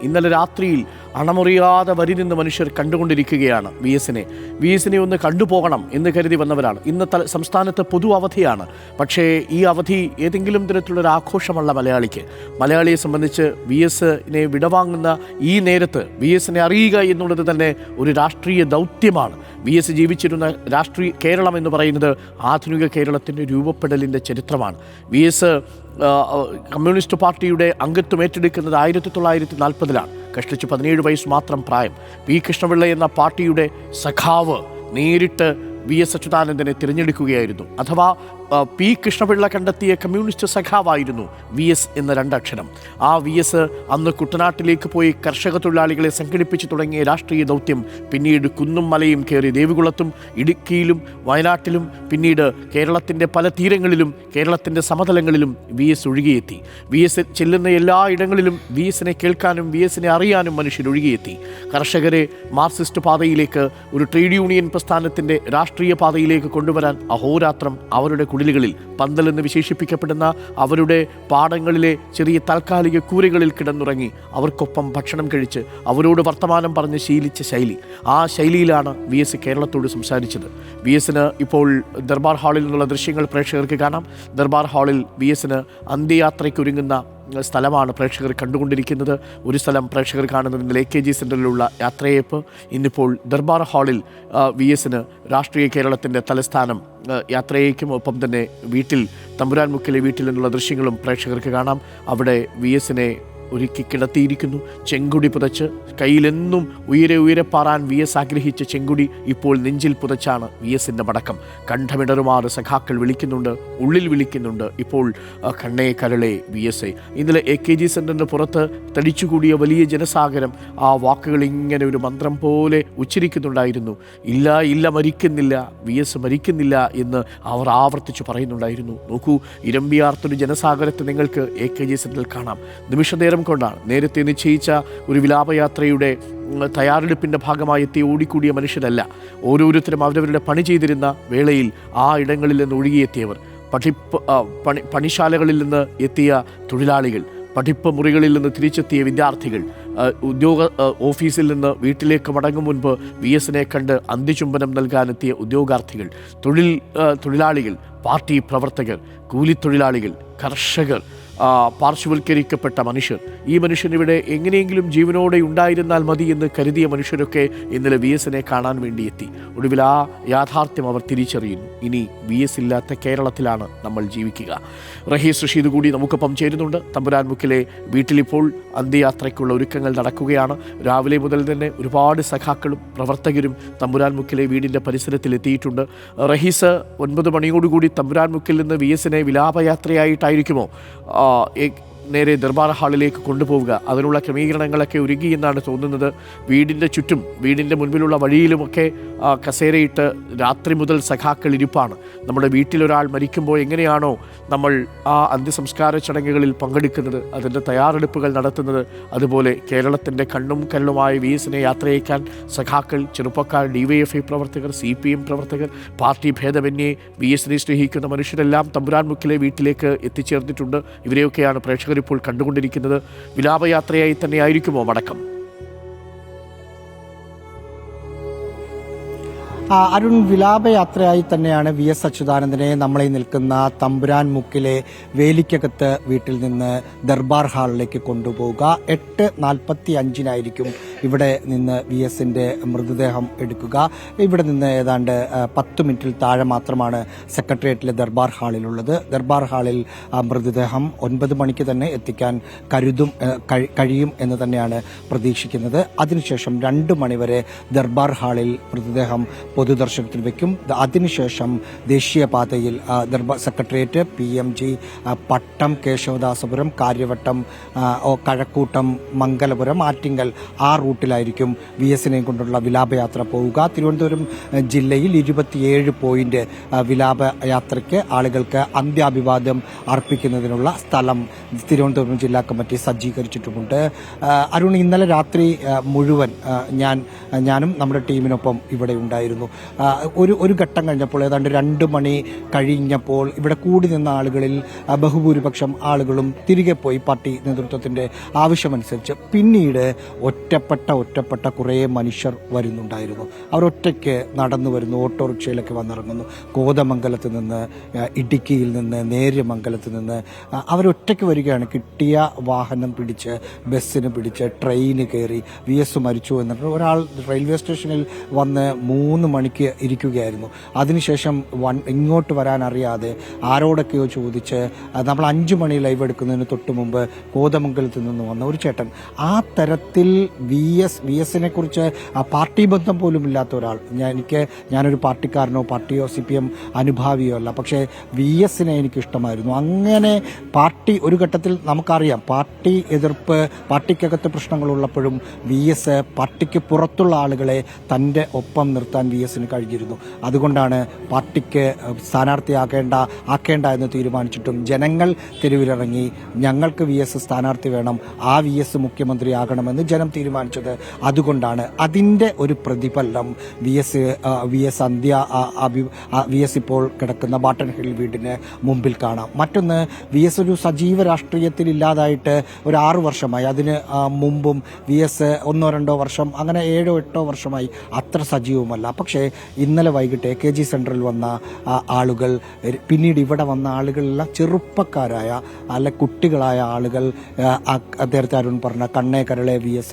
ഇന്നലെ രാത്രിയിൽ അണമുറിയാതെ വരി നിന്ന് മനുഷ്യർ കണ്ടുകൊണ്ടിരിക്കുകയാണ് വി എസിനെ ഒന്ന് കണ്ടുപോകണം എന്ന് കരുതി വന്നവരാണ്. ഇന്ന് സംസ്ഥാനത്ത് പൊതു അവധിയാണ്. പക്ഷേ ഈ അവധി ഏതെങ്കിലും തരത്തിലുള്ളൊരു ആഘോഷമല്ല മലയാളിയെ സംബന്ധിച്ച് വി എസിനെ വിടവാങ്ങുന്ന ഈ നേരത്ത് വി എസിനെ അറിയുക എന്നുള്ളത് തന്നെ ഒരു രാഷ്ട്രീയ ദൗത്യമാണ്. വി എസ് ജീവിച്ചിരുന്ന കേരളം എന്ന് പറയുന്നത് ആധുനിക കേരളത്തിൻ്റെ രൂപപ്പെടലിൻ്റെ ചരിത്രമാണ്. വി എസ് കമ്മ്യൂണിസ്റ്റ് പാർട്ടിയുടെ അംഗത്വം ഏറ്റെടുക്കുന്നത് 1940-ലാണ്. കഷ്ടിച്ച് 17 വയസ്സ് മാത്രം പ്രായം. പി കൃഷ്ണപിള്ള എന്ന പാർട്ടിയുടെ സഖാവ് നേരിട്ട് വി എസ് അച്യുതാനന്ദനെ തിരഞ്ഞെടുക്കുകയായിരുന്നു. അഥവാ പി കൃഷ്ണപിള്ള കണ്ടെത്തിയ കമ്മ്യൂണിസ്റ്റ് സഖാവായിരുന്നു വി എസ് എന്ന രണ്ടക്ഷരം. ആ വി എസ് അന്ന് കുട്ടനാട്ടിലേക്ക് പോയി കർഷക തൊഴിലാളികളെ സംഘടിപ്പിച്ച് തുടങ്ങിയ രാഷ്ട്രീയ ദൗത്യം പിന്നീട് കുന്നും മലയും കയറി ദേവികുളത്തും ഇടുക്കിയിലും വയനാട്ടിലും പിന്നീട് കേരളത്തിൻ്റെ പല തീരങ്ങളിലും കേരളത്തിൻ്റെ സമതലങ്ങളിലും വി എസ് ഒഴുകിയെത്തി. വി എസ് ചെല്ലുന്ന എല്ലാ ഇടങ്ങളിലും വി എസിനെ കേൾക്കാനും വി എസിനെ അറിയാനും മനുഷ്യർ ഒഴുകിയെത്തി. കർഷകരെ മാർക്സിസ്റ്റ് പാതയിലേക്ക്, ഒരു ട്രേഡ് യൂണിയൻ പ്രസ്ഥാനത്തിൻ്റെ രാഷ്ട്രീയ പാതയിലേക്ക് കൊണ്ടുവരാൻ അഹോരാത്രം അവരുടെ കുടിലുകളിൽ, പന്തൽ എന്ന് വിശേഷിപ്പിക്കപ്പെടുന്ന അവരുടെ പാടങ്ങളിലെ ചെറിയ താൽക്കാലിക കൂരകളിൽ കിടന്നുറങ്ങി അവർക്കൊപ്പം ഭക്ഷണം കഴിച്ച് അവരോട് വർത്തമാനം പറഞ്ഞ് ശീലിച്ച ശൈലി, ആ ശൈലിയിലാണ് വി എസ് കേരളത്തോട് സംസാരിച്ചത്. വി എസിന് ഇപ്പോൾ ദർബാർ ഹാളിൽ നിന്നുള്ള ദൃശ്യങ്ങൾ പ്രേക്ഷകർക്ക് കാണാം. ദർബാർ ഹാളിൽ വി എസിന് അന്ത്യയാത്രയ്ക്കൊരുങ്ങുന്ന സ്ഥലമാണ് പ്രേക്ഷകർ കണ്ടുകൊണ്ടിരിക്കുന്നത്. ഒരു സ്ഥലം പ്രേക്ഷകർ കാണുന്നത് AKG സെൻറ്ററിലുള്ള യാത്രയയപ്പ്. ഇന്നിപ്പോൾ ദർബാർ ഹാളിൽ വി എസിന് രാഷ്ട്രീയ കേരളത്തിൻ്റെ തലസ്ഥാനം യാത്രയേക്കും. ഒപ്പം തന്നെ വീട്ടിൽ, തമ്പുരാൻമുക്കിലെ വീട്ടിൽ നിന്നുള്ള ദൃശ്യങ്ങളും പ്രേക്ഷകർക്ക് കാണാം. അവിടെ വി എസിനെ ഒരുക്കി കിടത്തിയിരിക്കുന്നു. ചെങ്കുടി പുതച്ച്, കയ്യിലെന്നും ഉയരെ പാറാൻ വി എസ് ആഗ്രഹിച്ച ചെങ്കുടി ഇപ്പോൾ നെഞ്ചിൽ പുതച്ചാണ് വി എസിൻ്റെ മടക്കം. കണ്ഠമിടറുമാറ് സഖാക്കൾ വിളിക്കുന്നുണ്ട്, ഉള്ളിൽ വിളിക്കുന്നുണ്ട് ഇപ്പോൾ കണ്ണേ കരളെ വി എസ്. ഇന്നലെ AKG സെൻറ്ററിൻ്റെ പുറത്ത് തടിച്ചുകൂടിയ വലിയ ജനസാഗരം ആ വാക്കുകൾ ഇങ്ങനെ ഒരു മന്ത്രം പോലെ ഉച്ചരിക്കുന്നുണ്ടായിരുന്നു. ഇല്ല മരിക്കുന്നില്ല, വി എസ് മരിക്കുന്നില്ല എന്ന് അവർ ആവർത്തിച്ച് പറയുന്നുണ്ടായിരുന്നു. നോക്കൂ, ഇരമ്പിയാർത്തൊരു ജനസാഗരത്തെ നിങ്ങൾക്ക് AKG സെൻറ്ററിൽ കാണാം. നിമിഷനേരം കൊണ്ടാണ് നേരത്തെ നിശ്ചയിച്ച ഒരു വിലാപയാത്രയുടെ തയ്യാറെടുപ്പിൻ്റെ ഭാഗമായി എത്തി ഓടിക്കൂടിയ മനുഷ്യരല്ല. ഓരോരുത്തരും അവരവരുടെ പണി ചെയ്തിരുന്ന വേളയിൽ ആ ഇടങ്ങളിൽ നിന്ന് ഒഴുകിയെത്തിയവർ, പണിശാലകളിൽ നിന്ന് എത്തിയ തൊഴിലാളികൾ, പഠിപ്പ് മുറികളിൽ നിന്ന് തിരിച്ചെത്തിയ വിദ്യാർത്ഥികൾ, ഓഫീസിൽ നിന്ന് വീട്ടിലേക്ക് മടങ്ങും മുൻപ് വി എസിനെ കണ്ട് അന്ത്യചുംബനം നൽകാനെത്തിയ ഉദ്യോഗാർത്ഥികൾ, തൊഴിലാളികൾ, പാർട്ടി പ്രവർത്തകർ, കൂലിത്തൊഴിലാളികൾ, കർഷകർ, പാർശ്വവൽക്കരിക്കപ്പെട്ട മനുഷ്യർ. ഈ മനുഷ്യനിവിടെ എങ്ങനെയെങ്കിലും ജീവനോടെ ഉണ്ടായിരുന്നാൽ മതി എന്ന് കരുതിയ മനുഷ്യരൊക്കെ ഇന്നലെ വി എസിനെ കാണാൻ വേണ്ടി എത്തി. ഒടുവിൽ ആ യാഥാർത്ഥ്യം അവർ തിരിച്ചറിയുന്നു. ഇനി വി എസ് ഇല്ലാത്ത കേരളത്തിലാണ് നമ്മൾ ജീവിക്കുക. റഹീസ് റഷീദ് കൂടി നമുക്കൊപ്പം ചേരുന്നുണ്ട്. തമ്പുരാൻമുക്കിലെ വീട്ടിലിപ്പോൾ അന്ത്യയാത്രയ്ക്കുള്ള ഒരുക്കങ്ങൾ നടക്കുകയാണ്. രാവിലെ മുതൽ തന്നെ ഒരുപാട് സഖാക്കളും പ്രവർത്തകരും തമ്പുരാൻമുക്കിലെ വീടിൻ്റെ പരിസരത്തിൽ എത്തിയിട്ടുണ്ട്. റഹീസ്, 9 മണിയോടുകൂടി തമ്പുരാൻമുക്കിൽ നിന്ന് വി എസിനെ വിലാപയാത്രയായിട്ടായിരിക്കുമോ നേരെ ദർബാർ ഹാളിലേക്ക് കൊണ്ടുപോവുക? അതിനുള്ള ക്രമീകരണങ്ങളൊക്കെ ഒരുങ്ങി എന്നാണ് തോന്നുന്നത്. വീടിൻ്റെ ചുറ്റും, വീടിൻ്റെ മുൻപിലുള്ള വഴിയിലുമൊക്കെ കസേരയിട്ട് രാത്രി മുതൽ സഖാക്കൾ ഇരിപ്പാണ്. നമ്മുടെ വീട്ടിലൊരാൾ മരിക്കുമ്പോൾ എങ്ങനെയാണോ നമ്മൾ ആ അന്ത്യസംസ്കാര ചടങ്ങുകളിൽ പങ്കെടുക്കുന്നത്, അതിൻ്റെ തയ്യാറെടുപ്പുകൾ നടത്തുന്നത്, അതുപോലെ കേരളത്തിൻ്റെ കണ്ണും കരളുമായി വി എസിനെ യാത്രയേക്കാൻ സഖാക്കൾ, ചെറുപ്പക്കാർ, DYFI പ്രവർത്തകർ, CPM പ്രവർത്തകർ, പാർട്ടി ഭേദമന്യേ വി എസിനെ സ്നേഹിക്കുന്ന മനുഷ്യരെല്ലാം തമ്പുരാൻമുക്കിലെ വീട്ടിലേക്ക് എത്തിച്ചേർന്നിട്ടുണ്ട്. ഇവരെയൊക്കെയാണ് പ്രേക്ഷകർ ഇപ്പോൾ കണ്ടുകൊണ്ടിരിക്കുന്നത്. വിലാപയാത്രയായി തന്നെയായിരിക്കുമോ മടക്കം? അരുൺ, വിലാപയാത്രയായി തന്നെയാണ് വി എസ് അച്യുതാനന്ദനെ നമ്മളെ നിൽക്കുന്ന തമ്പുരാൻമുക്കിലെ വേലിക്കകത്ത് വീട്ടിൽ നിന്ന് ദർബാർ ഹാളിലേക്ക് കൊണ്ടുപോവുക. 8:45 ഇവിടെ നിന്ന് വി എസിന്റെ മൃതദേഹം എടുക്കുക. ഇവിടെ നിന്ന് ഏതാണ്ട് 10 മിനിറ്റിൽ താഴെ മാത്രമാണ് സെക്രട്ടേറിയറ്റിലെ ദർബാർ ഹാളിലുള്ളത്. ദർബാർ ഹാളിൽ മൃതദേഹം 9 മണിക്ക് തന്നെ എത്തിക്കാൻ കഴിയും എന്ന് തന്നെയാണ് പ്രതീക്ഷിക്കുന്നത്. അതിനുശേഷം 2 മണിവരെ ദർബാർ ഹാളിൽ മൃതദേഹം പൊതുദർശനത്തിൽ വയ്ക്കും. അതിനുശേഷം ദേശീയപാതയിൽ സെക്രട്ടേറിയറ്റ്, PMG, പട്ടം, കേശവദാസപുരം, കാര്യവട്ടം, കഴക്കൂട്ടം, മംഗലപുരം, ആറ്റിങ്ങൽ, ആ റൂട്ടിലായിരിക്കും VS-നെയും കൊണ്ടുള്ള വിലാപയാത്ര പോവുക. തിരുവനന്തപുരം ജില്ലയിൽ 27 പോയിന്റ് വിലാപയാത്രയ്ക്ക് ആളുകൾക്ക് അന്ത്യാഭിവാദ്യം അർപ്പിക്കുന്നതിനുള്ള സ്ഥലം തിരുവനന്തപുരം ജില്ലാ കമ്മിറ്റി സജ്ജീകരിച്ചിട്ടുമുണ്ട്. അരുൺ, ഇന്നലെ രാത്രി മുഴുവൻ ഞാനും നമ്മുടെ ടീമിനൊപ്പം ഇവിടെ ഉണ്ടായിരുന്നു. ഒരു ഘട്ടം കഴിഞ്ഞപ്പോൾ ഏതാണ്ട് 2 മണി കഴിഞ്ഞപ്പോൾ ഇവിടെ കൂടി നിന്ന ആളുകളിൽ ബഹുഭൂരിപക്ഷം ആളുകളും തിരികെ പോയി പാർട്ടി നേതൃത്വത്തിന്റെ ആവശ്യമനുസരിച്ച്. പിന്നീട് ഒറ്റപ്പെട്ട കുറേ മനുഷ്യർ വരുന്നുണ്ടായിരുന്നു. അവർ ഒറ്റയ്ക്ക് നടന്നു വരുന്നു, ഓട്ടോറിക്ഷയിലൊക്കെ വന്നിറങ്ങുന്നു. കോതമംഗലത്ത് നിന്ന്, ഇടുക്കിയിൽ നിന്ന്, നേര്യമംഗലത്ത് നിന്ന് അവരൊറ്റയ്ക്ക് വരികയാണ്. കിട്ടിയ വാഹനം പിടിച്ച്, ബസ്സിന് പിടിച്ച്, ട്രെയിന് കയറി. VS മരിച്ചു എന്നിട്ട് ഒരാൾ റെയിൽവേ സ്റ്റേഷനിൽ വന്ന് 3 മണിക്ക് ഇരിക്കുകയായിരുന്നു. അതിനുശേഷം ഇങ്ങോട്ട് വരാൻ അറിയാതെ ആരോടൊക്കെയോ ചോദിച്ച് നമ്മൾ 5 മണി ലൈവ് എടുക്കുന്നതിന് തൊട്ട് മുമ്പ് കോതമംഗലത്ത് നിന്ന് വന്ന ഒരു ചേട്ടൻ. ആ തരത്തിൽ VS-നെ കുറിച്ച് പാർട്ടി ബന്ധം പോലും ഇല്ലാത്ത ഒരാൾ. ഞാനൊരു പാർട്ടിക്കാരനോ പാർട്ടിയോ CPM അനുഭാവിയോ അല്ല, പക്ഷേ VS-നെ എനിക്കിഷ്ടമായിരുന്നു. അങ്ങനെ പാർട്ടി ഒരു ഘട്ടത്തിൽ നമുക്കറിയാം, പാർട്ടി എതിർപ്പ്, പാർട്ടിക്കകത്ത് പ്രശ്നങ്ങളുള്ളപ്പോഴും VS പാർട്ടിക്ക് പുറത്തുള്ള ആളുകളെ തൻ്റെ ഒപ്പം നിർത്താൻ VS-ന് കഴിഞ്ഞിരുന്നു. അതുകൊണ്ടാണ് പാർട്ടിക്ക് സ്ഥാനാർത്ഥിയാക്കേണ്ട എന്ന് തീരുമാനിച്ചിട്ടും ജനങ്ങൾ തെരുവിലിറങ്ങി ഞങ്ങൾക്ക് VS സ്ഥാനാർത്ഥി വേണം, ആ VS മുഖ്യമന്ത്രിയാകണമെന്ന് ജനം തീരുമാനിച്ചത്. അതുകൊണ്ടാണ് അതിൻ്റെ ഒരു പ്രതിഫലനം VS ഇപ്പോൾ കിടക്കുന്ന ബാട്ടൺ ഹിൽ വീടിന് മുമ്പിൽ കാണാം. മറ്റൊന്ന്, VS ഒരു സജീവ രാഷ്ട്രീയത്തിൽ ഇല്ലാതായിട്ട് ഒരു 6 വർഷമായി. അതിന് മുമ്പും VS 1-2 വർഷം, അങ്ങനെ 7-8 വർഷമായി അത്ര സജീവമല്ല. പക്ഷേ ഇന്നലെ വൈകിട്ട് AKG സെൻറ്ററിൽ വന്ന ആളുകൾ, പിന്നീട് ഇവിടെ വന്ന ആളുകളെല്ലാം ചെറുപ്പക്കാരായ കുട്ടികളായ ആളുകൾ. നേരത്തെ അരുൺ പറഞ്ഞ കണ്ണേ കരളെ VS,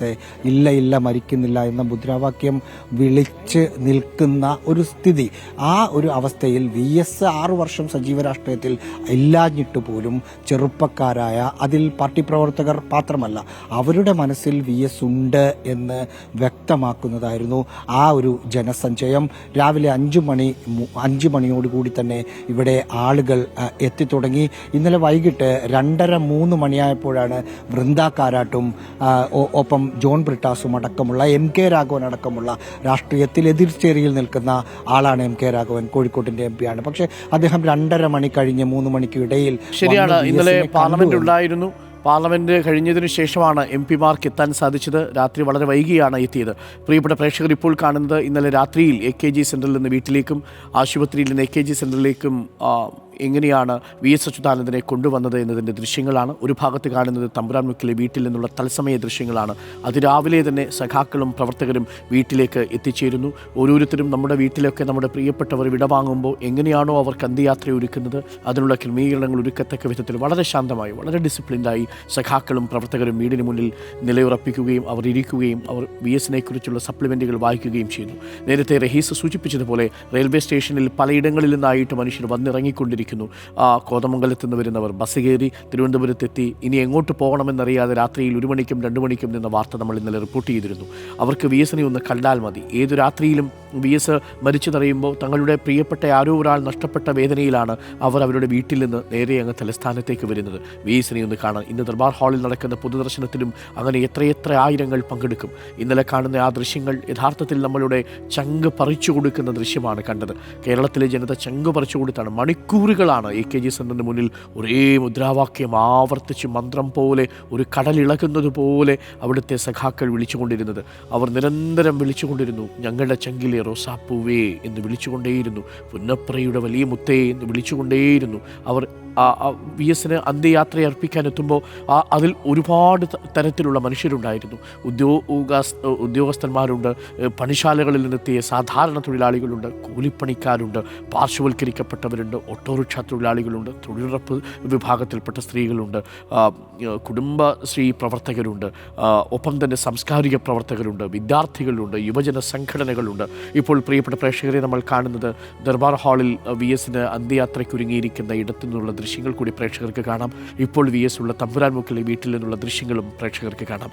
ഇല്ല മരിക്കുന്നില്ല എന്ന മുദ്രാവാക്യം വിളിച്ച് നിൽക്കുന്ന ഒരു സ്ഥിതി. ആ ഒരു അവസ്ഥയിൽ VS 6 വർഷം സജീവ രാഷ്ട്രീയത്തിൽ ഇല്ലാഞ്ഞിട്ട് പോലും ചെറുപ്പക്കാരായ, അതിൽ പാർട്ടി പ്രവർത്തകർ മാത്രമല്ല, അവരുടെ മനസ്സിൽ VS ഉണ്ട് എന്ന് വ്യക്തമാക്കുന്നതായിരുന്നു ആ ഒരു ജനസഞ്ചയം. രാവിലെ 5 മണിയോടുകൂടി തന്നെ ഇവിടെ ആളുകൾ എത്തിത്തുടങ്ങി. ഇന്നലെ വൈകിട്ട് 2:30-3 മണിയായപ്പോഴാണ് വൃന്ദ കാരാട്ടും ഒപ്പം ജോൺ ബ്രിട്ടാസും അടക്കമുള്ള MK രാഘവൻ അടക്കമുള്ള രാഷ്ട്രീയത്തിൽ എതിർചേരിയിൽ നിൽക്കുന്ന ആളാണ് MK രാഘവൻ, കോഴിക്കോട്ടിന്റെ MP ആണ്. പക്ഷേ അദ്ദേഹം 2:30 മണി കഴിഞ്ഞ് 3 മണിക്ക് ഇടയിൽ ശരിയാണ്. ഇന്നലെ പാർലമെന്റ് ഉണ്ടായിരുന്നു. പാർലമെന്റ് കഴിഞ്ഞതിന് ശേഷമാണ് MP-മാർക്ക് എത്താൻ സാധിച്ചത്. രാത്രി വളരെ വൈകിയാണ് എത്തിയത്. പ്രിയപ്പെട്ട പ്രേക്ഷകർ ഇപ്പോൾ കാണുന്നത് ഇന്നലെ രാത്രിയിൽ AKG സെൻറ്ററിൽ നിന്ന് വീട്ടിലേക്കും ആശുപത്രിയിൽ നിന്ന് AKG സെൻറ്ററിലേക്കും എങ്ങനെയാണ് VS അച്യുതാനന്ദനെ കൊണ്ടുവന്നത് എന്നതിൻ്റെ ദൃശ്യങ്ങളാണ്. ഒരു ഭാഗത്ത് കാണുന്നത് തമ്പുരാൻമുക്കിലെ വീട്ടിൽ നിന്നുള്ള തത്സമയ ദൃശ്യങ്ങളാണ്. അതിരാവിലെ തന്നെ സഖാക്കളും പ്രവർത്തകരും വീട്ടിലേക്ക് എത്തിച്ചേരുന്നു. ഓരോരുത്തരും നമ്മുടെ വീട്ടിലൊക്കെ നമ്മുടെ പ്രിയപ്പെട്ടവർ വിടവാങ്ങുമ്പോൾ എങ്ങനെയാണോ അവർക്ക് അന്ത്യയാത്ര ഒരുക്കുന്നത് അതിനുള്ള ക്രമീകരണങ്ങൾ ഒരുക്കത്തക്ക വിധത്തിൽ വളരെ ശാന്തമായി, വളരെ ഡിസിപ്ലിൻഡായി സഖാക്കളും പ്രവർത്തകരും വീടിന് മുന്നിൽ നിലയുറപ്പിക്കുകയും അവർ ഇരിക്കുകയും അവർ VS-നെ കുറിച്ചുള്ള സപ്ലിമെൻറ്റുകൾ വായിക്കുകയും ചെയ്യുന്നു. നേരത്തെ റഹീസ് സൂചിപ്പിച്ചതുപോലെ റെയിൽവേ സ്റ്റേഷനിൽ പലയിടങ്ങളിൽ നിന്നായിട്ട് മനുഷ്യർ വന്നിറങ്ങിക്കൊണ്ടിരിക്കുന്നു. കോതമംഗലത്ത് നിന്ന് വരുന്നവർ ബസ് കയറി തിരുവനന്തപുരത്തെത്തി. ഇനി എങ്ങോട്ട് പോകണമെന്നറിയാതെ രാത്രിയിൽ 1 മണിക്കും 2 മണിക്കും നിന്ന വാർത്ത നമ്മൾ ഇന്നലെ റിപ്പോർട്ട് ചെയ്തിരുന്നു. അവർക്ക് VS-നെ ഒന്ന് കണ്ടാൽ മതി. ഏതു രാത്രിയിലും VS മരിച്ചതറിയുമ്പോൾ തങ്ങളുടെ പ്രിയപ്പെട്ട ആരോ ഒരാൾ നഷ്ടപ്പെട്ട വേദനയിലാണ് അവർ അവരുടെ വീട്ടിൽ നിന്ന് നേരെ അങ്ങ് തലസ്ഥാനത്തേക്ക് വരുന്നത്. VS-നെ ഒന്ന് കാണാൻ ഇന്ന് ദർബാർ ഹാളിൽ നടക്കുന്ന പൊതുദർശനത്തിലും അങ്ങനെ എത്രയെത്ര ആയിരങ്ങൾ പങ്കെടുക്കും. ഇന്നലെ കാണുന്ന ആ ദൃശ്യങ്ങൾ യഥാർത്ഥത്തിൽ നമ്മളുടെ ചങ്ക് പറിച്ചു കൊടുക്കുന്ന ദൃശ്യമാണ് കണ്ടത്. കേരളത്തിലെ ജനത ചങ്ക് പറിച്ചു കൊടുത്താണ്. മണിക്കൂറുകളാണ് AKG സെൻറ്ററിന് മുന്നിൽ ഒരേ മുദ്രാവാക്യം ആവർത്തിച്ച് മന്ത്രം പോലെ, ഒരു കടലിളകുന്നത് പോലെ അവിടുത്തെ സഖാക്കൾ വിളിച്ചുകൊണ്ടിരുന്നത്. അവർ നിരന്തരം വിളിച്ചുകൊണ്ടിരുന്നു, ഞങ്ങളുടെ ചങ്കിലെ റോസാപ്പൂവേ എന്ന് വിളിച്ചുകൊണ്ടേയിരുന്നു, പുന്നപ്രയുടെ വലിയ മുത്തേ എന്ന് വിളിച്ചുകൊണ്ടേയിരുന്നു. അവർ VS-ന് അന്ത്യയാത്ര അർപ്പിക്കാനെത്തുമ്പോൾ അതിൽ ഒരുപാട് തരത്തിലുള്ള മനുഷ്യരുണ്ടായിരുന്നു. ഉദ്യോഗസ്ഥന്മാരുണ്ട്, പണിശാലകളിൽ നിന്നെത്തിയ സാധാരണ തൊഴിലാളികളുണ്ട്, കൂലിപ്പണിക്കാരുണ്ട്, പാർശ്വവൽക്കരിക്കപ്പെട്ടവരുണ്ട്, ഓട്ടോറിക്ഷ തൊഴിലാളികളുണ്ട്, തൊഴിലുറപ്പ് വിഭാഗത്തിൽപ്പെട്ട സ്ത്രീകളുണ്ട്, കുടുംബശ്രീ പ്രവർത്തകരുണ്ട്, ഒപ്പം തന്നെ സാംസ്കാരിക പ്രവർത്തകരുണ്ട്, വിദ്യാർത്ഥികളുണ്ട്, യുവജന സംഘടനകളുണ്ട്. ഇപ്പോൾ പ്രിയപ്പെട്ട പ്രേക്ഷകരെ നമ്മൾ കാണുന്നത് ദർബാർ ഹാളിൽ VS-ന് അന്ത്യയാത്രയ്ക്കൊരുങ്ങിയിരിക്കുന്ന ഇടത്തു നിന്നുള്ള ദൃശ്യങ്ങൾ കൂടി പ്രേക്ഷകർക്ക് കാണാം. ഇപ്പോൾ VS ഉള്ള തമ്പുരാൻമുക്കിലെ വീട്ടിൽ നിന്നുള്ള ദൃശ്യങ്ങളും പ്രേക്ഷകർക്ക് കാണാം.